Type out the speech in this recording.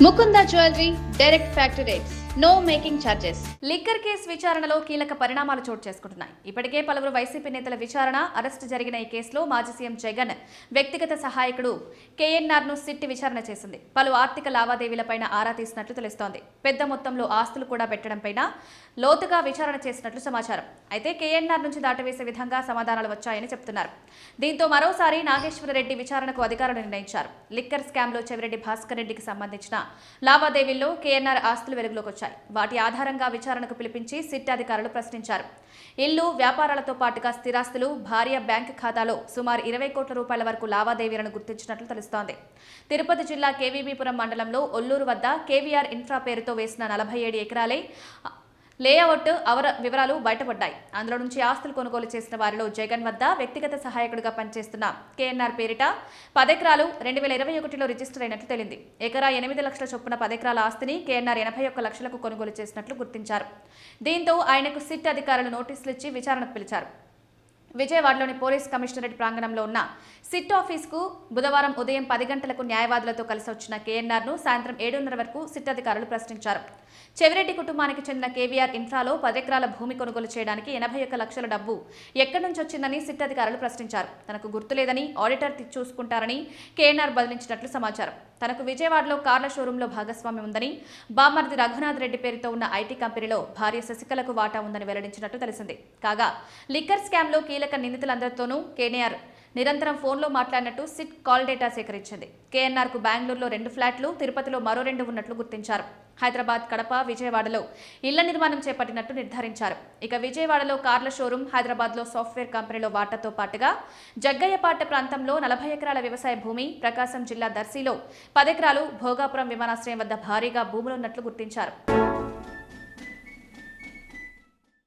Mukunda jewellery direct factory rates, no making charges. Liquor case విచారణలో కీలక పరిణామాలు చోటు చేసుకుంటున్నాయి. ఇప్పటికే పలువురు వైసీపీ నేతల విచారణ, అరెస్టు జరిగిన ఈ కేసులో మాజీ సీఎం జగన్ వ్యక్తిగత సహాయకుడు కేఎన్ఆర్ ను సిట్ విచారణ చేసింది. పలు ఆర్థిక లావాదేవీలపైన ఆరా తీసినట్లు తెలుస్తోంది. పెద్ద మొత్తంలో ఆస్తులు కూడా పెట్టడంపైన లోతుగా విచారణ చేసినట్లు సమాచారం. అయితే కేఎన్ఆర్ నుంచి దాటవేసే విధంగా సమాధానాలు వచ్చాయని చెప్తున్నారు. దీంతో మరోసారి నాగేశ్వరరెడ్డి విచారణకు అధికారులు నిర్ణయించారు. లిక్కర్ స్కామ్ లో చెవిరెడ్డి భాస్కర్ రెడ్డికి సంబంధించిన లావాదేవీల్లో కేఎన్ఆర్ ఆస్తులు వెలుగులోకి వచ్చాయి. వాటి ఆధారంగా విచారణకు పిలిపించి సిట్ అధికారులు ప్రశ్నించారు. ఇల్లు, వ్యాపారాలతో పాటుగా స్థిరాస్తులు, భార్య బ్యాంక్ ఖాతాలో సుమారు 20 కోట్ల రూపాయల వరకు లావాదేవీలను గుర్తించినట్లు తెలుస్తోంది. తిరుపతి జిల్లా కేవీబీపురం మండలంలో ఒల్లూరు వద్ద కేవీఆర్ ఇన్ఫ్రా పేరుతో వేసిన 47 ఎకరాలే లేఅవుట్ వివరాలు బయటపడ్డాయి. అందులో నుంచి ఆస్తులు కొనుగోలు చేసిన వారిలో జగన్ వద్ద వ్యక్తిగత సహాయకుడిగా పనిచేస్తున్న కేఎన్ఆర్ పేరిట 10 ఎకరాలు 2021లో రిజిస్టర్ అయినట్లు తేలింది. ఎకరా 8 లక్షల చొప్పున 10 ఎకరాల ఆస్తిని కేఎన్ఆర్ 81 లక్షలకు కొనుగోలు చేసినట్లు గుర్తించారు. దీంతో ఆయనకు సిట్ అధికారులు నోటీసులు ఇచ్చి విచారణకు పిలిచారు. విజయవాడలోని పోలీస్ కమిషనరేట్ ప్రాంగణంలో ఉన్న సిట్ ఆఫీస్కు బుధవారం ఉదయం 10 గంటలకు న్యాయవాదులతో కలిసి వచ్చిన కేఎన్ఆర్ను సాయంత్రం 7:30 వరకు సిట్ అధికారులు ప్రశ్నించారు. చెవిరెడ్డి కుటుంబానికి చెందిన కేవీఆర్ ఇన్ఫ్రాలో 10 ఎకరాల భూమి కొనుగోలు చేయడానికి 81 లక్షల డబ్బు ఎక్కడి నుంచి వచ్చిందని సిట్ అధికారులు ప్రశ్నించారు. తనకు గుర్తులేదని, ఆడిటర్ చూసుకుంటారని కేఎన్ఆర్ బదిలించినట్లు సమాచారం. తనకు విజయవాడలో కార్ల షోరూంలో భాగస్వామ్యం ఉందని, బామర్ది రఘునాథ్ రెడ్డి పేరుతో ఉన్న ఐటీ కంపెనీలో భార్య శశికళకు వాటా ఉందని వెల్లడించినట్టు తెలిసింది. కాగా లిక్కర్ స్కామ్లో కీలక నిందితులందరితోనూ కేఎన్ఆర్ నిరంతరం ఫోన్లో మాట్లాడినట్టు సిట్ కాల్ డేటా సేకరించింది. కేఎన్ఆర్కు బెంగళూరులో 2 ఫ్లాట్లు, తిరుపతిలో మరో 2 ఉన్నట్లు గుర్తించారు. హైదరాబాద్, కడప, విజయవాడలో ఇళ్ల నిర్మాణం చేపట్టినట్టు నిర్ధారించారు. ఇక విజయవాడలో కార్ల షోరూం, హైదరాబాద్లో సాఫ్ట్వేర్ కంపెనీలో వాటాతో పాటుగా జగ్గయ్యపాట ప్రాంతంలో 40 ఎకరాల వ్యవసాయ భూమి, ప్రకాశం జిల్లా దర్శిలో 10 ఎకరాలు, భోగాపురం విమానాశ్రయం వద్ద భారీగా భూములున్నట్లు గుర్తించారు.